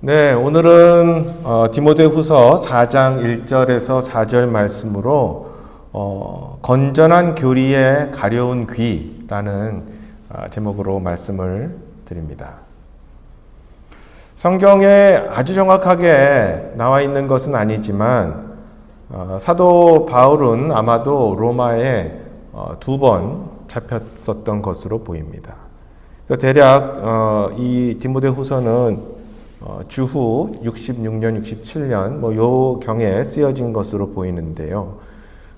네, 오늘은 디모데후서 4장 1절에서 4절 말씀으로 건전한 교리에 가려운 귀라는 제목으로 말씀을 드립니다. 성경에 아주 정확하게 나와 있는 것은 아니지만 사도 바울은 아마도 로마에 2번 잡혔었던 것으로 보입니다. 그래서 대략 이 디모데후서는 주후 66년, 67년 요 경에 쓰여진 것으로 보이는데요.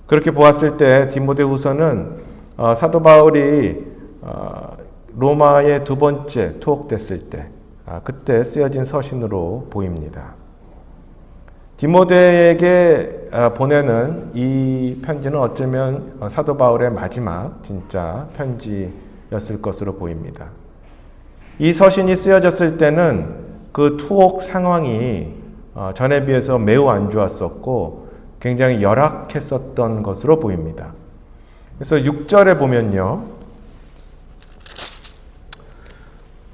그렇게 보았을 때 디모데후서는 사도 바울이 로마에 2번째 투옥됐을 때 그때 쓰여진 서신으로 보입니다. 디모데에게 보내는 이 편지는 어쩌면 사도 바울의 마지막 진짜 편지였을 것으로 보입니다. 이 서신이 쓰여졌을 때는 그 투옥 상황이 전에 비해서 매우 안 좋았었고 굉장히 열악했었던 것으로 보입니다. 그래서 6절에 보면요,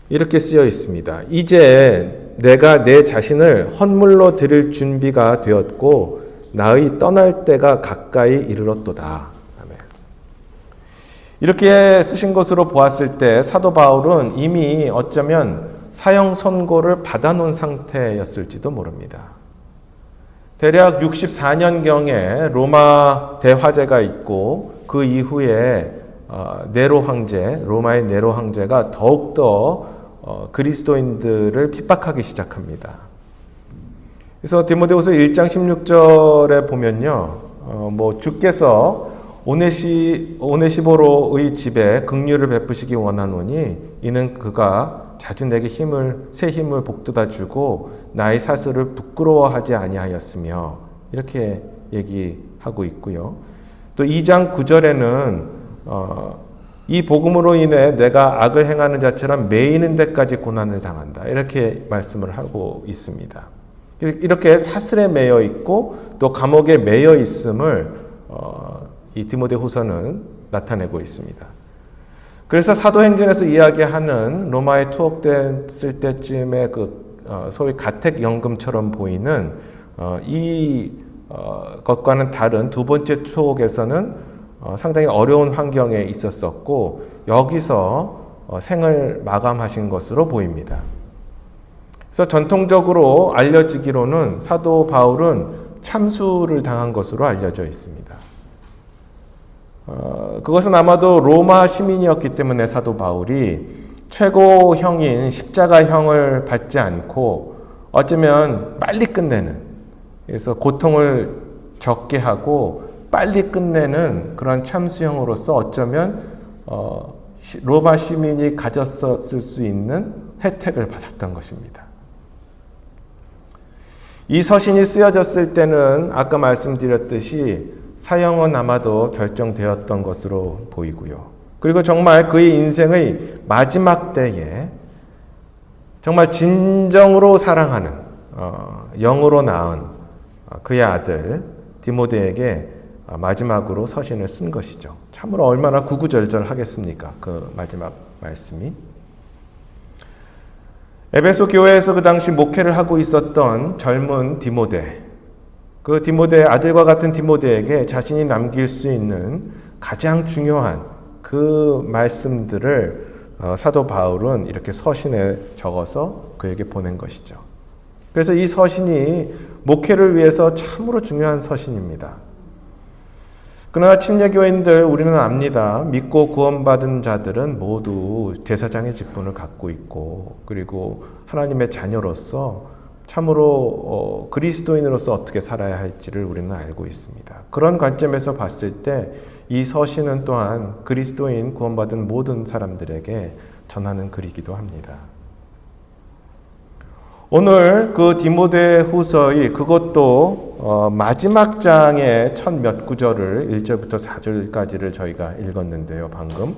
이렇게 쓰여 있습니다. 이제 내가 내 자신을 헌물로 드릴 준비가 되었고 나의 떠날 때가 가까이 이르렀도다. 아멘. 이렇게 쓰신 것으로 보았을 때 사도 바울은 이미 어쩌면 사형 선고를 받아놓은 상태였을지도 모릅니다. 대략 64년경에 로마 대화재가 있고 그 이후에 네로 황제, 로마의 네로 황제가 더욱더 그리스도인들을 핍박하기 시작합니다. 그래서 디모데후서 1장 16절에 보면요, 주께서 오네시보로의 집에 긍휼을 베푸시기 원하노니 이는 그가 자주 내게 새 힘을 복돋아 주고 나의 사슬을 부끄러워하지 아니하였으며 이렇게 얘기하고 있고요. 또 2장 9절에는 이 복음으로 인해 내가 악을 행하는 자처럼 매이는 데까지 고난을 당한다 이렇게 말씀을 하고 있습니다. 이렇게 사슬에 매여 있고 또 감옥에 매여 있음을 이 디모데후서는 나타내고 있습니다. 그래서 사도행전에서 이야기하는 로마에 투옥됐을 때쯤의 소위 가택연금처럼 보이는 이 것과는 다른 2번째 투옥에서는 상당히 어려운 환경에 있었었고 여기서 생을 마감하신 것으로 보입니다. 그래서 전통적으로 알려지기로는 사도 바울은 참수를 당한 것으로 알려져 있습니다. 그것은 아마도 로마 시민이었기 때문에 사도 바울이 최고형인 십자가형을 받지 않고 어쩌면 빨리 끝내는, 그래서 고통을 적게 하고 빨리 끝내는 그런 참수형으로서 어쩌면 로마 시민이 가졌었을 수 있는 혜택을 받았던 것입니다. 이 서신이 쓰여졌을 때는 아까 말씀드렸듯이 사형은 아마도 결정되었던 것으로 보이고요. 그리고 정말 그의 인생의 마지막 때에 정말 진정으로 사랑하는 영으로 낳은 그의 아들 디모데에게 마지막으로 서신을 쓴 것이죠. 참으로 얼마나 구구절절하겠습니까? 그 마지막 말씀이. 에베소 교회에서 그 당시 목회를 하고 있었던 젊은 디모데, 그 디모데 아들과 같은 디모데에게 자신이 남길 수 있는 가장 중요한 그 말씀들을 사도 바울은 이렇게 서신에 적어서 그에게 보낸 것이죠. 그래서 이 서신이 목회를 위해서 참으로 중요한 서신입니다. 그러나 침례교인들 우리는 압니다. 믿고 구원받은 자들은 모두 제사장의 직분을 갖고 있고 그리고 하나님의 자녀로서 참으로 그리스도인으로서 어떻게 살아야 할지를 우리는 알고 있습니다. 그런 관점에서 봤을 때 이 서신은 또한 그리스도인 구원받은 모든 사람들에게 전하는 글이기도 합니다. 오늘 그 디모데후서의 그것도 마지막 장의 첫 몇 구절을 1절부터 4절까지를 저희가 읽었는데요. 방금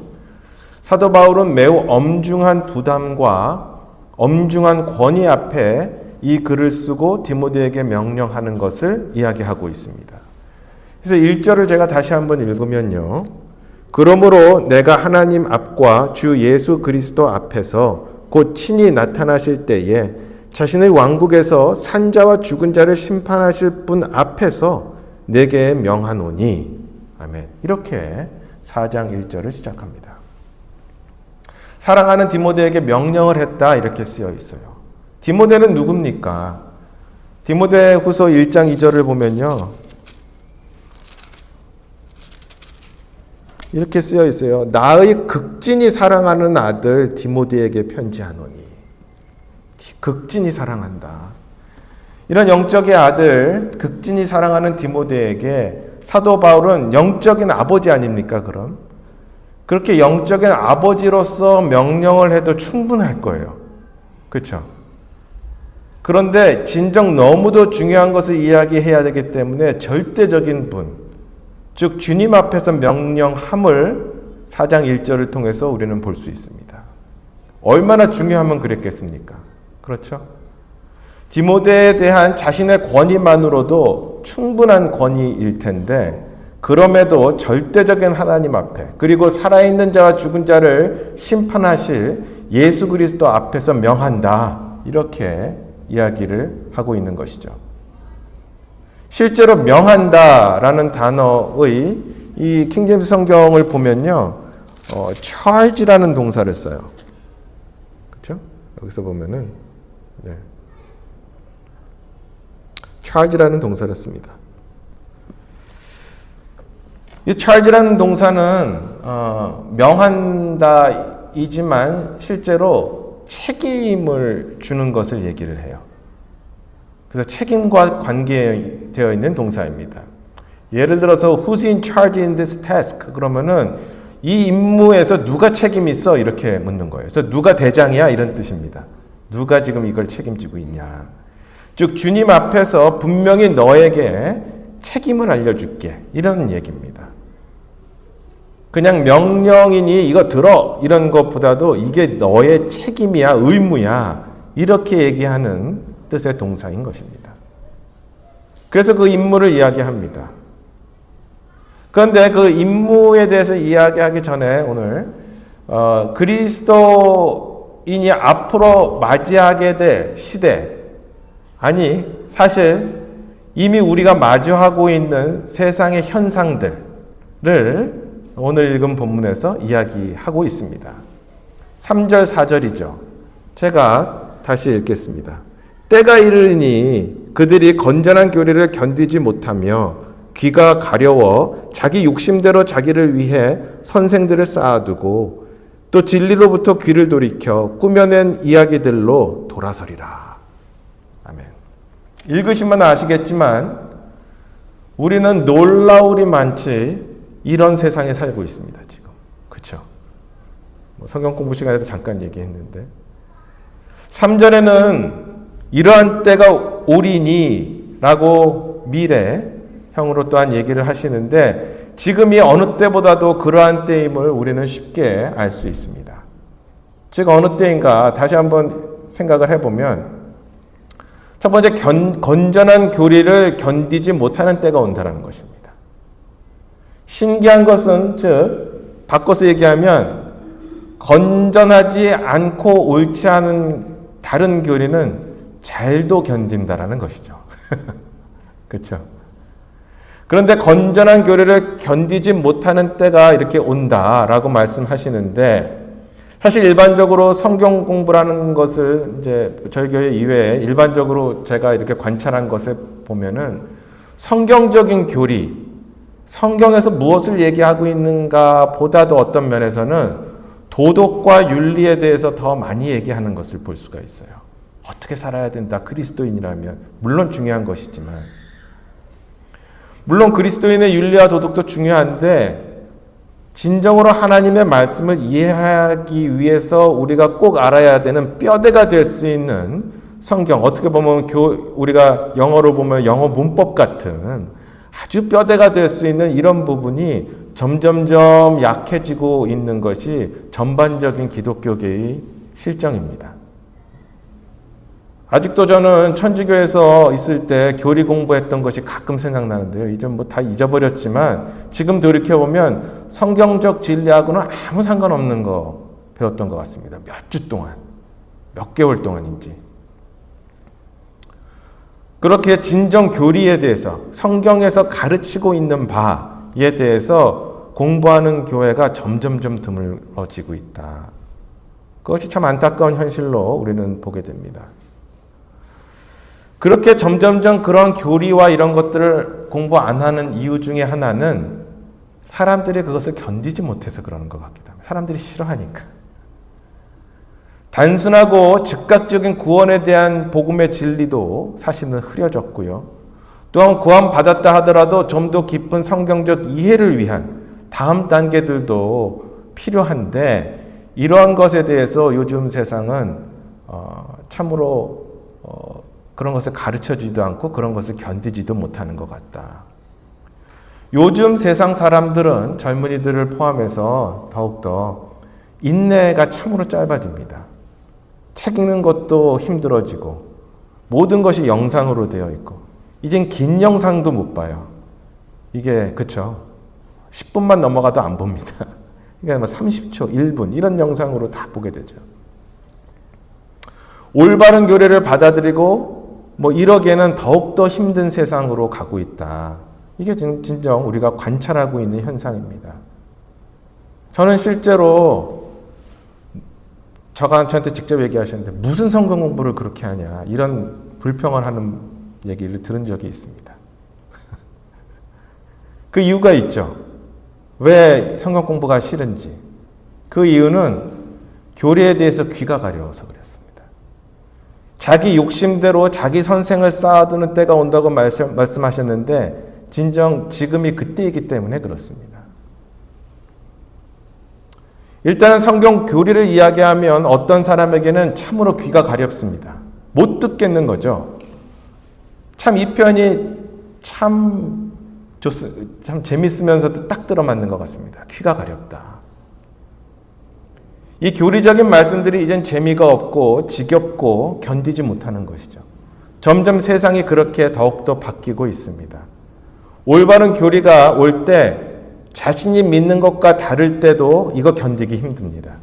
사도 바울은 매우 엄중한 부담과 엄중한 권위 앞에 이 글을 쓰고 디모데에게 명령하는 것을 이야기하고 있습니다. 그래서 1절을 제가 다시 한번 읽으면요. 그러므로 내가 하나님 앞과 주 예수 그리스도 앞에서 곧 친히 나타나실 때에 자신의 왕국에서 산자와 죽은 자를 심판하실 분 앞에서 내게 명하노니. 아멘. 이렇게 4장 1절을 시작합니다. 사랑하는 디모데에게 명령을 했다 이렇게 쓰여 있어요. 디모데는 누굽니까? 디모데후서 1장 2절을 보면요. 이렇게 쓰여 있어요. 나의 극진히 사랑하는 아들 디모데에게 편지하노니. 극진히 사랑한다. 이런 영적의 아들, 극진히 사랑하는 디모데에게 사도 바울은 영적인 아버지 아닙니까, 그럼? 그렇게 영적인 아버지로서 명령을 해도 충분할 거예요. 그렇죠? 그런데 진정 너무도 중요한 것을 이야기해야 되기 때문에 절대적인 분, 즉 주님 앞에서 명령함을 4장 1절을 통해서 우리는 볼 수 있습니다. 얼마나 중요하면 그랬겠습니까? 그렇죠? 디모데에 대한 자신의 권위만으로도 충분한 권위일 텐데 그럼에도 절대적인 하나님 앞에 그리고 살아있는 자와 죽은 자를 심판하실 예수 그리스도 앞에서 명한다. 이렇게 이야기를 하고 있는 것이죠. 실제로 명한다라는 단어의 이 킹제임스 성경을 보면요. charge라는 동사를 써요. 그렇죠? 여기서 보면은 charge라는 동사를 씁니다. 이 charge라는 동사는 명한다이지만 실제로 책임을 주는 것을 얘기를 해요. 그래서 책임과 관계되어 있는 동사입니다. 예를 들어서 Who's in charge in this task? 그러면은 이 임무에서 누가 책임 있어? 이렇게 묻는 거예요. 그래서 누가 대장이야? 이런 뜻입니다. 누가 지금 이걸 책임지고 있냐? 즉 주님 앞에서 분명히 너에게 책임을 알려줄게. 이런 얘기입니다. 그냥 명령이니 이거 들어 이런 것보다도 이게 너의 책임이야, 의무야 이렇게 얘기하는 뜻의 동사인 것입니다. 그래서 그 임무를 이야기합니다. 그런데 그 임무에 대해서 이야기하기 전에 오늘 그리스도인이 앞으로 맞이하게 될 시대, 아니 사실 이미 우리가 마주하고 있는 세상의 현상들을 오늘 읽은 본문에서 이야기하고 있습니다. 3절 4절이죠. 제가 다시 읽겠습니다. 때가 이르니 그들이 건전한 교리를 견디지 못하며 귀가 가려워 자기 욕심대로 자기를 위해 선생들을 쌓아두고 또 진리로부터 귀를 돌이켜 꾸며낸 이야기들로 돌아서리라. 아멘. 읽으시면 아시겠지만 우리는 놀라울이 많지 이런 세상에 살고 있습니다. 지금. 그렇죠? 성경 공부 시간에도 잠깐 얘기했는데 3절에는 이러한 때가 오리니 라고 미래형으로 또한 얘기를 하시는데 지금이 어느 때보다도 그러한 때임을 우리는 쉽게 알 수 있습니다. 즉 어느 때인가 다시 한번 생각을 해보면 첫 번째 건전한 교리를 견디지 못하는 때가 온다는 것입니다. 신기한 것은 즉 바꿔서 얘기하면 건전하지 않고 옳지 않은 다른 교리는 잘도 견딘다라는 것이죠. 그렇죠? 그런데 건전한 교리를 견디지 못하는 때가 이렇게 온다라고 말씀하시는데 사실 일반적으로 성경 공부라는 것을 이제 저희 교회 이외에 일반적으로 제가 이렇게 관찰한 것에 보면은 성경적인 교리, 성경에서 무엇을 얘기하고 있는가 보다도 어떤 면에서는 도덕과 윤리에 대해서 더 많이 얘기하는 것을 볼 수가 있어요. 어떻게 살아야 된다, 그리스도인이라면. 물론 중요한 것이지만. 물론 그리스도인의 윤리와 도덕도 중요한데 진정으로 하나님의 말씀을 이해하기 위해서 우리가 꼭 알아야 되는 뼈대가 될 수 있는 성경, 어떻게 보면 우리가 영어로 보면 영어 문법 같은 아주 뼈대가 될 수 있는 이런 부분이 점점점 약해지고 있는 것이 전반적인 기독교계의 실정입니다. 아직도 저는 천주교에서 있을 때 교리 공부했던 것이 가끔 생각나는데요. 이제 뭐 다 잊어버렸지만 지금 돌이켜보면 성경적 진리하고는 아무 상관없는 거 배웠던 것 같습니다. 몇 주 동안, 몇 개월 동안인지. 그렇게 진정 교리에 대해서 성경에서 가르치고 있는 바에 대해서 공부하는 교회가 점점점 드물어지고 있다. 그것이 참 안타까운 현실로 우리는 보게 됩니다. 그렇게 점점점 그런 교리와 이런 것들을 공부 안 하는 이유 중에 하나는 사람들이 그것을 견디지 못해서 그러는 것 같기도 합니다. 사람들이 싫어하니까. 단순하고 즉각적인 구원에 대한 복음의 진리도 사실은 흐려졌고요. 또한 구원받았다 하더라도 좀 더 깊은 성경적 이해를 위한 다음 단계들도 필요한데 이러한 것에 대해서 요즘 세상은 참으로 그런 것을 가르쳐주지도 않고 그런 것을 견디지도 못하는 것 같다. 요즘 세상 사람들은 젊은이들을 포함해서 더욱더 인내가 참으로 짧아집니다. 책 읽는 것도 힘들어지고 모든 것이 영상으로 되어 있고 이젠 긴 영상도 못 봐요. 이게 그쵸? 10분만 넘어가도 안 봅니다. 그러니까 30초, 1분 이런 영상으로 다 보게 되죠. 올바른 교리를 받아들이고 이러기에는 더욱더 힘든 세상으로 가고 있다. 이게 진정 우리가 관찰하고 있는 현상입니다. 저는 실제로 저한테 직접 얘기하셨는데 무슨 성경 공부를 그렇게 하냐 이런 불평을 하는 얘기를 들은 적이 있습니다. 그 이유가 있죠. 왜 성경 공부가 싫은지. 그 이유는 교리에 대해서 귀가 가려워서 그랬습니다. 자기 욕심대로 자기 선생을 쌓아두는 때가 온다고 말씀하셨는데 진정 지금이 그때이기 때문에 그렇습니다. 일단은 성경 교리를 이야기하면 어떤 사람에게는 참으로 귀가 가렵습니다. 못 듣겠는 거죠. 참 이 표현이 참 재밌으면서도 딱 들어맞는 것 같습니다. 귀가 가렵다. 이 교리적인 말씀들이 이젠 재미가 없고 지겹고 견디지 못하는 것이죠. 점점 세상이 그렇게 더욱더 바뀌고 있습니다. 올바른 교리가 올 때 자신이 믿는 것과 다를 때도 이거 견디기 힘듭니다.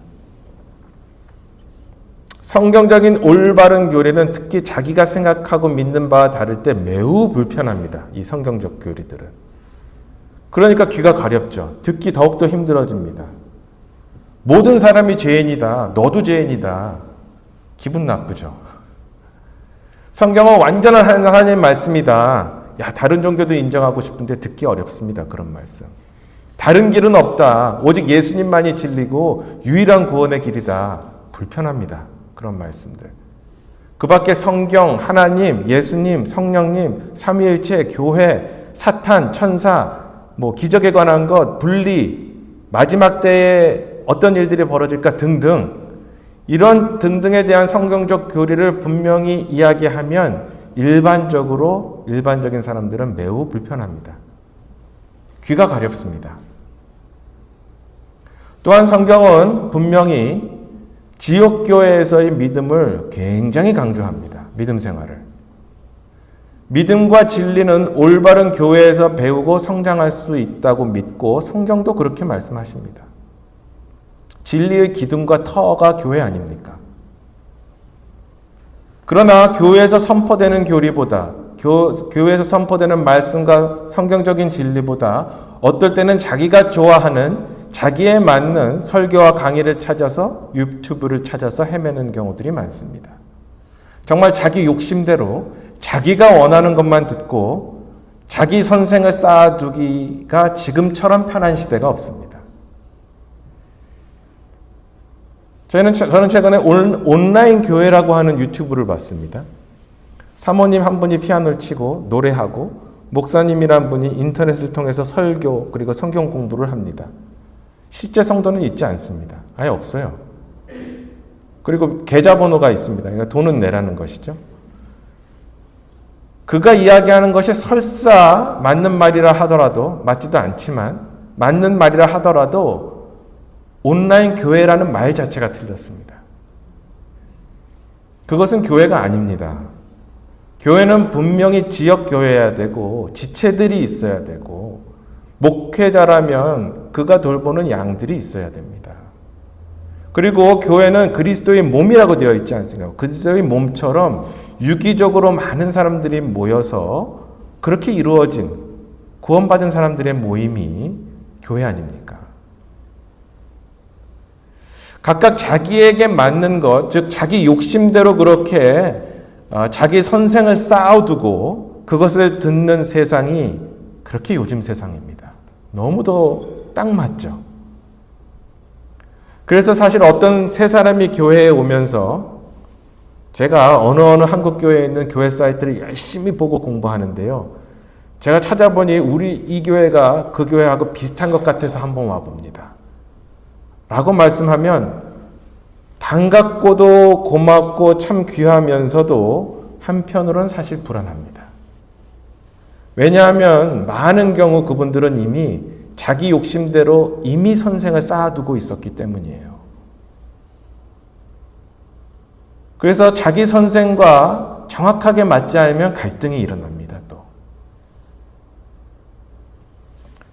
성경적인 올바른 교리는 특히 자기가 생각하고 믿는 바와 다를 때 매우 불편합니다. 이 성경적 교리들은. 그러니까 귀가 가렵죠. 듣기 더욱더 힘들어집니다. 모든 사람이 죄인이다. 너도 죄인이다. 기분 나쁘죠. 성경은 완전한 하나님의 말씀이다. 다른 종교도 인정하고 싶은데 듣기 어렵습니다. 그런 말씀. 다른 길은 없다. 오직 예수님만이 진리고 유일한 구원의 길이다. 불편합니다. 그런 말씀들. 그 밖에 성경, 하나님, 예수님, 성령님, 삼위일체, 교회, 사탄, 천사, 기적에 관한 것, 분리, 마지막 때에 어떤 일들이 벌어질까 등등 이런 등등에 대한 성경적 교리를 분명히 이야기하면 일반적인 사람들은 매우 불편합니다. 귀가 가렵습니다. 또한 성경은 분명히 지역교회에서의 믿음을 굉장히 강조합니다. 믿음 생활을. 믿음과 진리는 올바른 교회에서 배우고 성장할 수 있다고 믿고 성경도 그렇게 말씀하십니다. 진리의 기둥과 터가 교회 아닙니까? 그러나 교회에서 선포되는 교리보다 교회에서 선포되는 말씀과 성경적인 진리보다 어떨 때는 자기가 좋아하는 자기에 맞는 설교와 강의를 찾아서 유튜브를 찾아서 헤매는 경우들이 많습니다. 정말 자기 욕심대로 자기가 원하는 것만 듣고 자기 선생을 쌓아두기가 지금처럼 편한 시대가 없습니다. 저는 최근에 온라인 교회라고 하는 유튜브를 봤습니다. 사모님 한 분이 피아노를 치고 노래하고 목사님이란 분이 인터넷을 통해서 설교 그리고 성경 공부를 합니다. 실제 성도는 있지 않습니다. 아예 없어요. 그리고 계좌번호가 있습니다. 그러니까 돈은 내라는 것이죠. 그가 이야기하는 것이 설사 맞는 말이라 하더라도 맞지도 않지만 맞는 말이라 하더라도 온라인 교회라는 말 자체가 틀렸습니다. 그것은 교회가 아닙니다. 교회는 분명히 지역 교회여야 되고 지체들이 있어야 되고 목회자라면 그가 돌보는 양들이 있어야 됩니다. 그리고 교회는 그리스도의 몸이라고 되어 있지 않습니까? 그리스도의 몸처럼 유기적으로 많은 사람들이 모여서 그렇게 이루어진 구원받은 사람들의 모임이 교회 아닙니까? 각각 자기에게 맞는 것, 즉 자기 욕심대로 그렇게 자기 선생을 쌓아두고 그것을 듣는 세상이 그렇게 요즘 세상입니다. 너무도 딱 맞죠. 그래서 사실 어떤 세 사람이 교회에 오면서 제가 어느 한국 교회에 있는 교회 사이트를 열심히 보고 공부하는데요. 제가 찾아보니 우리 이 교회가 그 교회하고 비슷한 것 같아서 한번 와봅니다. 라고 말씀하면 반갑고도 고맙고 참 귀하면서도 한편으로는 사실 불안합니다. 왜냐하면 많은 경우 그분들은 이미 자기 욕심대로 이미 선생을 쌓아두고 있었기 때문이에요. 그래서 자기 선생과 정확하게 맞지 않으면 갈등이 일어납니다. 또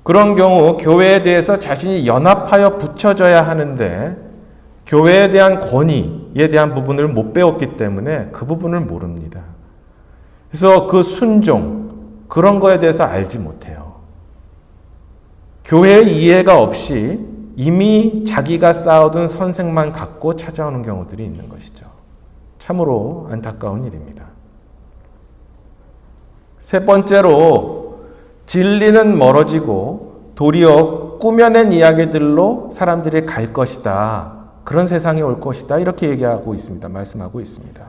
그런 경우 교회에 대해서 자신이 연합하여 붙여져야 하는데 교회에 대한 권위에 대한 부분을 못 배웠기 때문에 그 부분을 모릅니다. 그래서 그 순종, 그런 거에 대해서 알지 못해요. 교회의 이해가 없이 이미 자기가 쌓아둔 선생만 갖고 찾아오는 경우들이 있는 것이죠. 참으로 안타까운 일입니다. 세 번째로 진리는 멀어지고 도리어 꾸며낸 이야기들로 사람들이 갈 것이다. 그런 세상이 올 것이다. 이렇게 얘기하고 있습니다. 말씀하고 있습니다.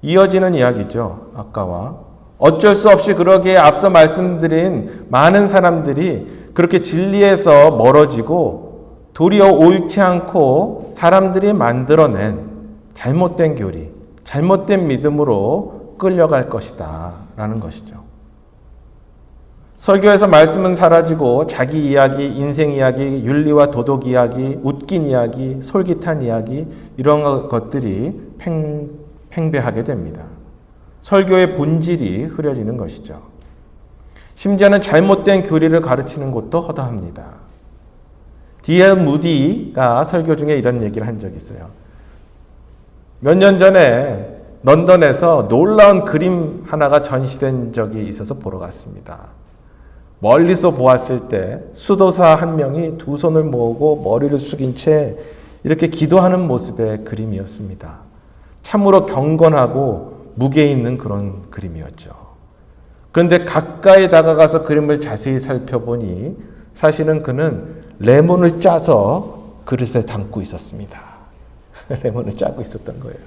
이어지는 이야기죠. 아까와. 어쩔 수 없이 그러기에 앞서 말씀드린 많은 사람들이 그렇게 진리에서 멀어지고 도리어 옳지 않고 사람들이 만들어낸 잘못된 교리, 잘못된 믿음으로 끌려갈 것이다 라는 것이죠. 설교에서 말씀은 사라지고 자기 이야기, 인생 이야기, 윤리와 도덕 이야기, 웃긴 이야기, 솔깃한 이야기 이런 것들이 팽배하게 됩니다. 설교의 본질이 흐려지는 것이죠. 심지어는 잘못된 교리를 가르치는 것도 허다합니다. D.L. 무디가 설교 중에 이런 얘기를 한 적이 있어요. 몇 년 전에 런던에서 놀라운 그림 하나가 전시된 적이 있어서 보러 갔습니다. 멀리서 보았을 때 수도사 한 명이 두 손을 모으고 머리를 숙인 채 이렇게 기도하는 모습의 그림이었습니다. 참으로 경건하고 무게 있는 그런 그림이었죠. 그런데 가까이 다가가서 그림을 자세히 살펴보니 사실은 그는 레몬을 짜서 그릇에 담고 있었습니다. 레몬을 짜고 있었던 거예요.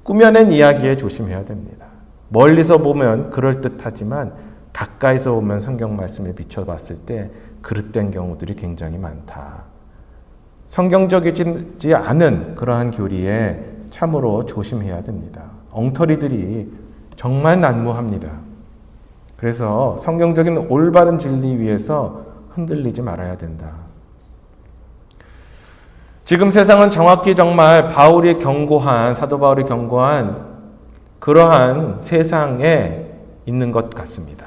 꾸며낸 이야기에 조심해야 됩니다. 멀리서 보면 그럴듯하지만 가까이서 보면 성경 말씀에 비춰봤을 때 그릇된 경우들이 굉장히 많다. 성경적이지 않은 그러한 교리에 참으로 조심해야 됩니다. 엉터리들이 정말 난무합니다. 그래서 성경적인 올바른 진리 위에서 흔들리지 말아야 된다. 지금 세상은 정확히 정말 사도 바울이 경고한 그러한 세상에 있는 것 같습니다.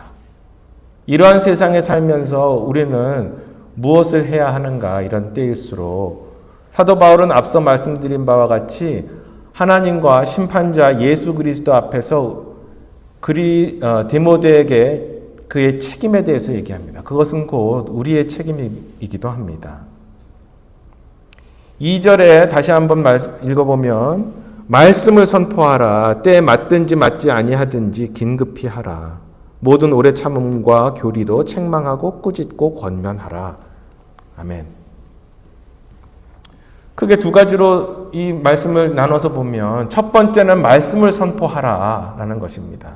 이러한 세상에 살면서 우리는 무엇을 해야 하는가 이런 때일수록 사도 바울은 앞서 말씀드린 바와 같이 하나님과 심판자 예수 그리스도 앞에서 디모데에게 그의 책임에 대해서 얘기합니다. 그것은 곧 우리의 책임이기도 합니다. 2절에 다시 한번 읽어보면 말씀을 선포하라. 때에 맞든지 맞지 아니하든지 긴급히 하라. 모든 오래 참음과 교리로 책망하고 꾸짖고 권면하라. 아멘. 크게 두 가지로 이 말씀을 나눠서 보면 첫 번째는 말씀을 선포하라 라는 것입니다.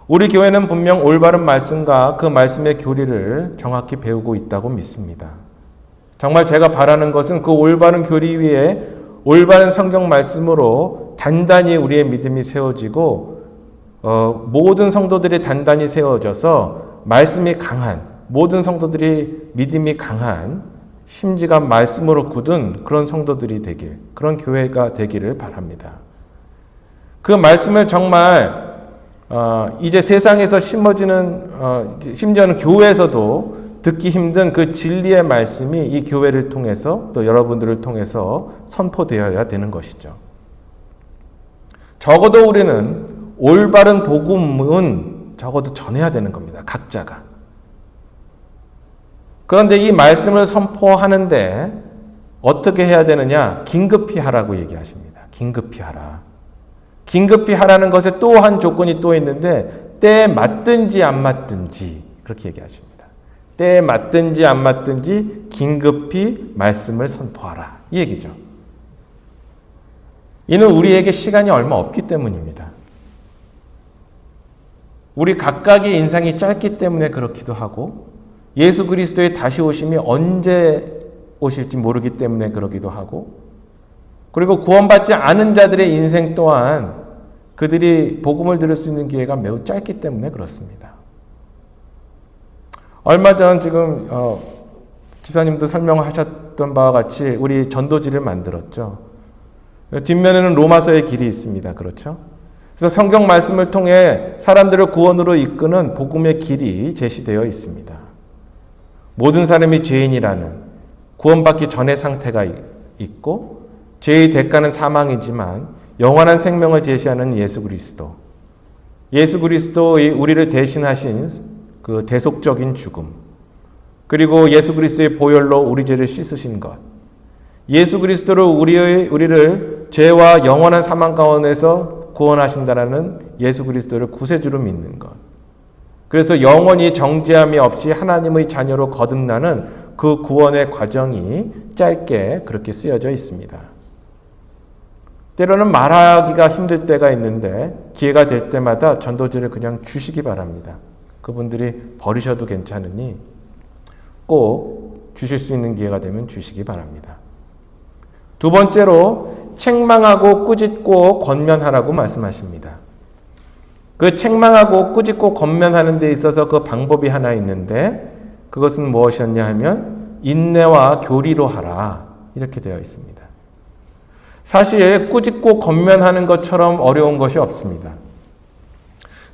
우리 교회는 분명 올바른 말씀과 그 말씀의 교리를 정확히 배우고 있다고 믿습니다. 정말 제가 바라는 것은 그 올바른 교리 위에 올바른 성경 말씀으로 단단히 우리의 믿음이 세워지고 모든 성도들이 단단히 세워져서 말씀이 강한 모든 성도들이 믿음이 강한 심지가 말씀으로 굳은 그런 성도들이 되길 그런 교회가 되기를 바랍니다. 그 말씀을 정말 이제 세상에서 심어지는 심지어는 교회에서도 듣기 힘든 그 진리의 말씀이 이 교회를 통해서 또 여러분들을 통해서 선포되어야 되는 것이죠. 적어도 우리는 올바른 복음은 적어도 전해야 되는 겁니다. 각자가. 그런데 이 말씀을 선포하는데 어떻게 해야 되느냐? 긴급히 하라고 얘기하십니다. 긴급히 하라. 긴급히 하라는 것에 또 한 조건이 또 있는데 때에 맞든지 안 맞든지 그렇게 얘기하십니다. 때에 맞든지 안 맞든지 긴급히 말씀을 선포하라. 이 얘기죠. 이는 우리에게 시간이 얼마 없기 때문입니다. 우리 각각의 인생이 짧기 때문에 그렇기도 하고 예수 그리스도의 다시 오심이 언제 오실지 모르기 때문에 그러기도 하고 그리고 구원받지 않은 자들의 인생 또한 그들이 복음을 들을 수 있는 기회가 매우 짧기 때문에 그렇습니다. 얼마 전 지금 집사님도 설명하셨던 바와 같이 우리 전도지를 만들었죠. 뒷면에는 로마서의 길이 있습니다. 그렇죠? 그래서 성경 말씀을 통해 사람들을 구원으로 이끄는 복음의 길이 제시되어 있습니다. 모든 사람이 죄인이라는 구원받기 전의 상태가 있고 죄의 대가는 사망이지만 영원한 생명을 제시하는 예수 그리스도. 예수 그리스도의 우리를 대신하신 그 대속적인 죽음. 그리고 예수 그리스도의 보혈로 우리 죄를 씻으신 것. 예수 그리스도로 우리를 죄와 영원한 사망 가운데서 구원하신다라는 예수 그리스도를 구세주로 믿는 것. 그래서 영원히 정죄함이 없이 하나님의 자녀로 거듭나는 그 구원의 과정이 짧게 그렇게 쓰여져 있습니다. 때로는 말하기가 힘들 때가 있는데 기회가 될 때마다 전도지를 그냥 주시기 바랍니다. 그분들이 버리셔도 괜찮으니 꼭 주실 수 있는 기회가 되면 주시기 바랍니다. 두 번째로 책망하고 꾸짖고 권면하라고 말씀하십니다. 그 책망하고 꾸짖고 권면하는 데 있어서 그 방법이 하나 있는데 그것은 무엇이었냐 하면 인내와 교리로 하라 이렇게 되어 있습니다. 사실 꾸짖고 권면하는 것처럼 어려운 것이 없습니다.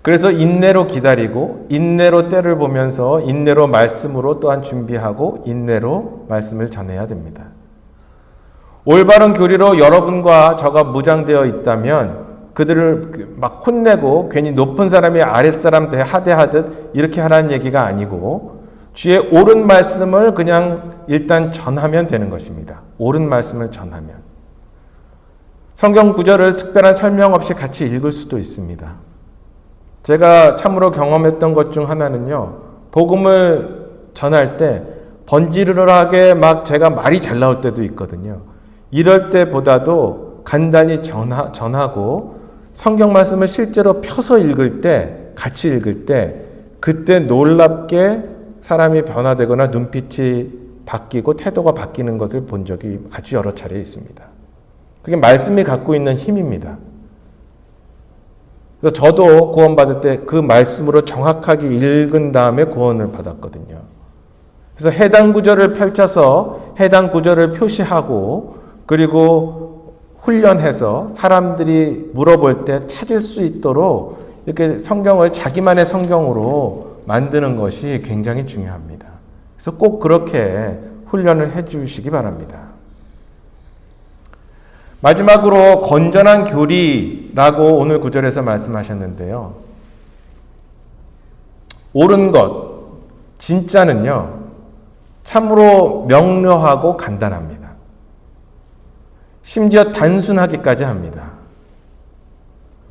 그래서 인내로 기다리고 인내로 때를 보면서 인내로 말씀으로 또한 준비하고 인내로 말씀을 전해야 됩니다. 올바른 교리로 여러분과 저가 무장되어 있다면 그들을 막 혼내고 괜히 높은 사람이 아랫사람 하대하듯 이렇게 하라는 얘기가 아니고 주의 옳은 말씀을 그냥 일단 전하면 되는 것입니다. 옳은 말씀을 전하면. 성경 구절을 특별한 설명 없이 같이 읽을 수도 있습니다. 제가 참으로 경험했던 것 중 하나는요. 복음을 전할 때 번지르르하게 막 제가 말이 잘 나올 때도 있거든요. 이럴 때보다도 간단히 전하고 성경 말씀을 실제로 펴서 읽을 때, 같이 읽을 때 그때 놀랍게 사람이 변화되거나 눈빛이 바뀌고 태도가 바뀌는 것을 본 적이 아주 여러 차례 있습니다. 그게 말씀이 갖고 있는 힘입니다. 그래서 저도 구원받을 때 그 말씀으로 정확하게 읽은 다음에 구원을 받았거든요. 그래서 해당 구절을 펼쳐서 해당 구절을 표시하고 그리고 훈련해서 사람들이 물어볼 때 찾을 수 있도록 이렇게 성경을 자기만의 성경으로 만드는 것이 굉장히 중요합니다. 그래서 꼭 그렇게 훈련을 해 주시기 바랍니다. 마지막으로 건전한 교리라고 오늘 구절에서 말씀하셨는데요. 옳은 것, 진짜는요, 참으로 명료하고 간단합니다. 심지어 단순하기까지 합니다.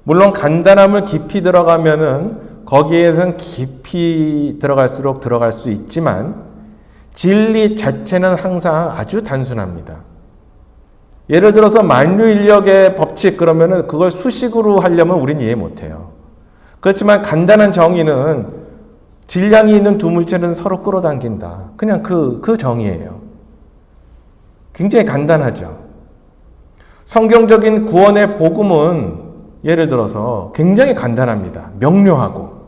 물론 간단함을 깊이 들어가면은 거기에선 깊이 들어갈수록 들어갈 수 있지만 진리 자체는 항상 아주 단순합니다. 예를 들어서 만유인력의 법칙 그러면은 그걸 수식으로 하려면 우리는 이해 못해요. 그렇지만 간단한 정의는 질량이 있는 두 물체는 서로 끌어당긴다. 그냥 그 정의예요. 굉장히 간단하죠. 성경적인 구원의 복음은 예를 들어서 굉장히 간단합니다. 명료하고.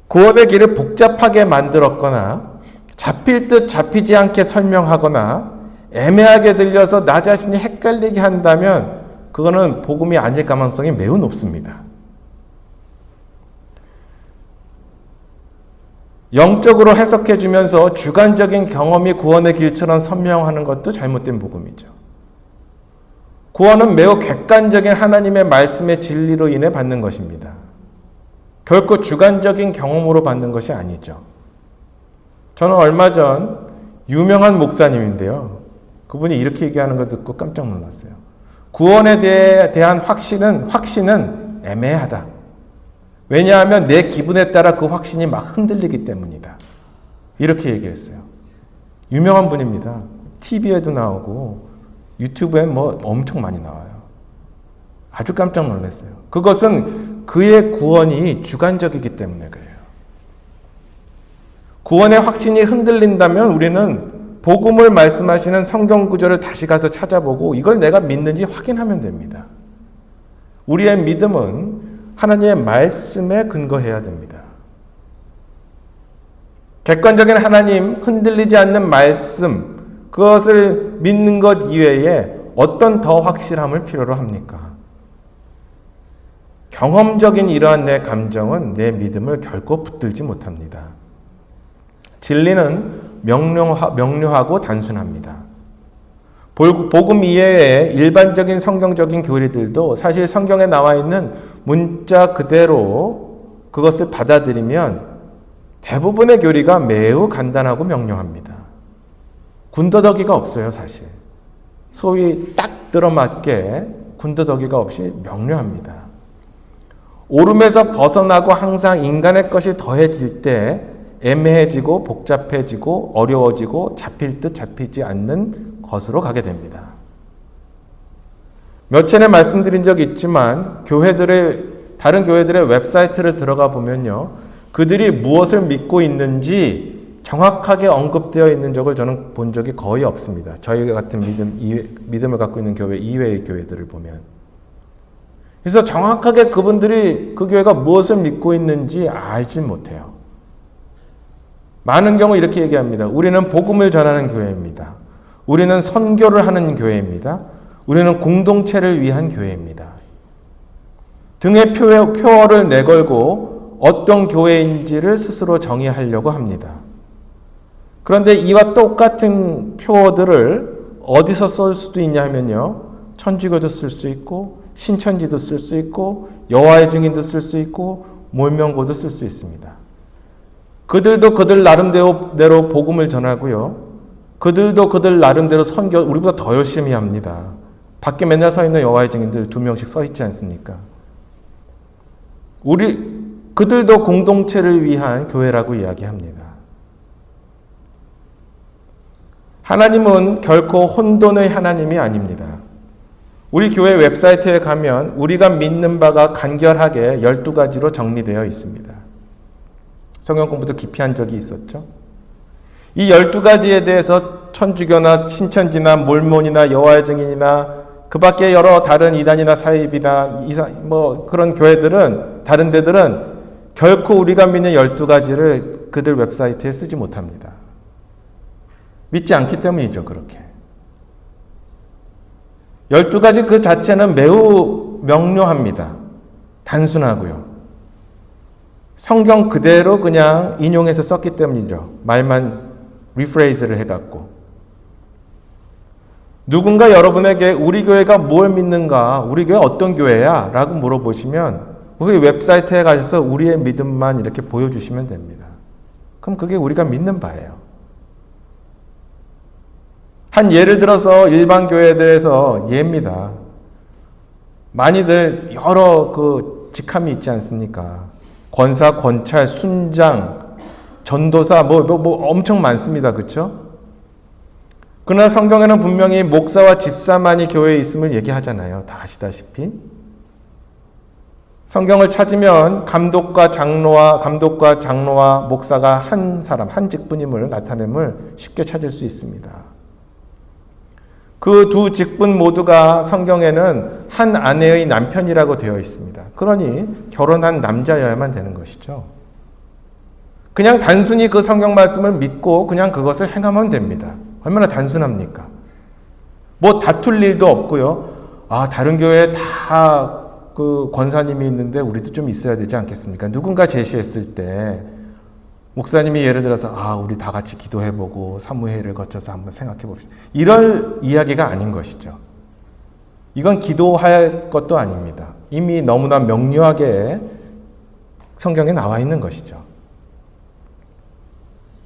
구원의 길을 복잡하게 만들었거나 잡힐 듯 잡히지 않게 설명하거나 애매하게 들려서 나 자신이 헷갈리게 한다면 그거는 복음이 아닐 가능성이 매우 높습니다. 영적으로 해석해 주면서 주관적인 경험이 구원의 길처럼 선명하는 것도 잘못된 복음이죠. 구원은 매우 객관적인 하나님의 말씀의 진리로 인해 받는 것입니다. 결코 주관적인 경험으로 받는 것이 아니죠. 저는 얼마 전 유명한 목사님인데요. 그분이 이렇게 얘기하는 거 듣고 깜짝 놀랐어요. 구원에 대한 확신은 애매하다. 왜냐하면 내 기분에 따라 그 확신이 막 흔들리기 때문이다. 이렇게 얘기했어요. 유명한 분입니다. TV에도 나오고 유튜브에 뭐 엄청 많이 나와요. 아주 깜짝 놀랐어요. 그것은 그의 구원이 주관적이기 때문에 그래요. 구원의 확신이 흔들린다면 우리는 복음을 말씀하시는 성경 구절을 다시 가서 찾아보고 이걸 내가 믿는지 확인하면 됩니다. 우리의 믿음은 하나님의 말씀에 근거해야 됩니다. 객관적인 하나님, 흔들리지 않는 말씀, 그것을 믿는 것 이외에 어떤 더 확실함을 필요로 합니까? 경험적인 이러한 내 감정은 내 믿음을 결코 붙들지 못합니다. 진리는 명료하고 단순합니다. 복음 이외에 일반적인 성경적인 교리들도 사실 성경에 나와 있는 문자 그대로 그것을 받아들이면 대부분의 교리가 매우 간단하고 명료합니다. 군더더기가 없어요, 사실. 소위 딱 들어맞게 군더더기가 없이 명료합니다. 오름에서 벗어나고 항상 인간의 것이 더해질 때 애매해지고 복잡해지고 어려워지고 잡힐 듯 잡히지 않는 것으로 가게 됩니다. 몇 차례 말씀드린 적이 있지만 다른 교회들의 웹사이트를 들어가 보면요. 그들이 무엇을 믿고 있는지 정확하게 언급되어 있는 적을 저는 본 적이 거의 없습니다. 저희 같은 믿음을 갖고 있는 교회 이외의 교회들을 보면. 그래서 정확하게 그분들이 그 교회가 무엇을 믿고 있는지 알지 못해요. 많은 경우 이렇게 얘기합니다. 우리는 복음을 전하는 교회입니다. 우리는 선교를 하는 교회입니다. 우리는 공동체를 위한 교회입니다. 등에 표어를 내걸고 어떤 교회인지를 스스로 정의하려고 합니다. 그런데 이와 똑같은 표어들을 어디서 쓸 수도 있냐 하면요. 천주교도 쓸 수 있고 신천지도 쓸 수 있고 여호와의 증인도 쓸 수 있고 몰명고도 쓸 수 있습니다. 그들도 그들 나름대로 복음을 전하고요. 그들도 그들 나름대로 선교 우리보다 더 열심히 합니다. 밖에 맨날 서 있는 여호와의 증인들 2명씩 서 있지 않습니까? 그들도 공동체를 위한 교회라고 이야기합니다. 하나님은 결코 혼돈의 하나님이 아닙니다. 우리 교회 웹사이트에 가면 우리가 믿는 바가 간결하게 12가지로 정리되어 있습니다. 성경 공부도 깊이 한 적이 있었죠. 이 12가지에 대해서 천주교나 신천지나 몰몬이나 여호와의 증인이나 그 밖에 여러 다른 이단이나 사입이나 그런 교회들은 다른 데들은 결코 우리가 믿는 12가지를 그들 웹사이트에 쓰지 못합니다. 믿지 않기 때문이죠. 그렇게 12가지 그 자체는 매우 명료합니다. 단순하고요. 성경 그대로 그냥 인용해서 썼기 때문이죠. 말만 리프레이즈를 해갖고. 누군가 여러분에게 우리 교회가 뭘 믿는가, 우리 교회 어떤 교회야? 라고 물어보시면 우리 웹사이트에 가셔서 우리의 믿음만 이렇게 보여주시면 됩니다. 그럼 그게 우리가 믿는 바예요. 한 예를 들어서 일반 교회들에서 예입니다. 많이들 여러 직함이 있지 않습니까? 권사, 권찰, 순장, 전도사 엄청 많습니다. 그렇죠? 그러나 성경에는 분명히 목사와 집사만이 교회에 있음을 얘기하잖아요. 다 아시다시피. 성경을 찾으면 감독과 장로와 목사가 한 사람, 한 직분임을 나타냄을 쉽게 찾을 수 있습니다. 그 두 직분 모두가 성경에는 한 아내의 남편이라고 되어 있습니다. 그러니 결혼한 남자여야만 되는 것이죠. 그냥 단순히 그 성경 말씀을 믿고 그냥 그것을 행하면 됩니다. 얼마나 단순합니까? 다툴 일도 없고요. 다른 교회에 다 그 권사님이 있는데 우리도 좀 있어야 되지 않겠습니까? 누군가 제시했을 때 목사님이 예를 들어서 우리 다 같이 기도해보고 사무회를 거쳐서 한번 생각해 봅시다. 이럴 이야기가 아닌 것이죠. 이건 기도할 것도 아닙니다. 이미 너무나 명료하게 성경에 나와 있는 것이죠.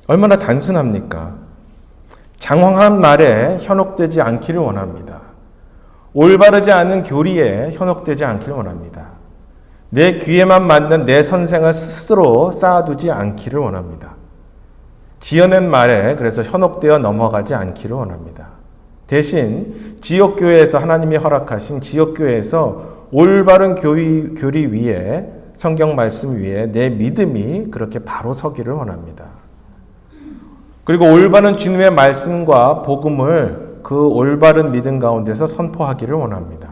얼마나 단순합니까? 장황한 말에 현혹되지 않기를 원합니다. 올바르지 않은 교리에 현혹되지 않기를 원합니다. 내 귀에만 맞는 내 선생을 스스로 쌓아두지 않기를 원합니다. 지어낸 말에 그래서 현혹되어 넘어가지 않기를 원합니다. 대신 지역교회에서 하나님이 허락하신 지역교회에서 올바른 교리 위에 성경 말씀 위에 내 믿음이 그렇게 바로 서기를 원합니다. 그리고 올바른 주님의 말씀과 복음을 그 올바른 믿음 가운데서 선포하기를 원합니다.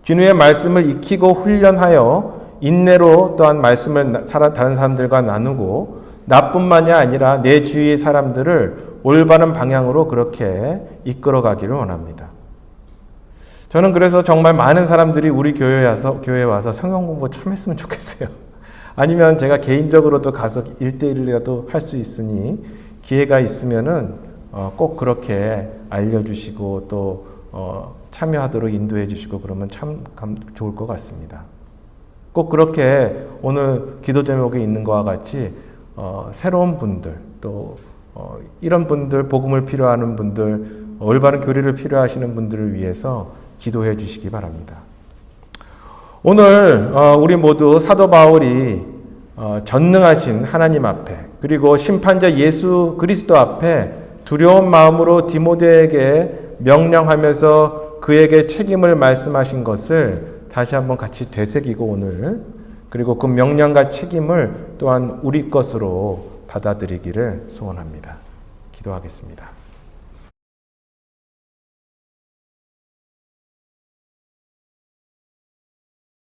주님의 말씀을 익히고 훈련하여 인내로 또한 말씀을 다른 사람들과 나누고 나뿐만이 아니라 내 주위의 사람들을 올바른 방향으로 그렇게 이끌어가기를 원합니다. 저는 그래서 정말 많은 사람들이 우리 교회에 와서 성경 공부 참 했으면 좋겠어요. 아니면 제가 개인적으로도 가서 1대1이라도 할 수 있으니 기회가 있으면은 꼭 그렇게 알려주시고 또 참여하도록 인도해 주시고 그러면 참 좋을 것 같습니다. 꼭 그렇게 오늘 기도 제목에 있는 것과 같이 새로운 분들 또 이런 분들 복음을 필요하는 분들 올바른 교리를 필요하시는 분들을 위해서 기도해 주시기 바랍니다. 오늘 우리 모두 사도 바울이 전능하신 하나님 앞에 그리고 심판자 예수 그리스도 앞에 두려운 마음으로 디모데에게 명령하면서 그에게 책임을 말씀하신 것을 다시 한번 같이 되새기고 오늘 그리고 그 명령과 책임을 또한 우리 것으로 받아들이기를 소원합니다. 기도하겠습니다.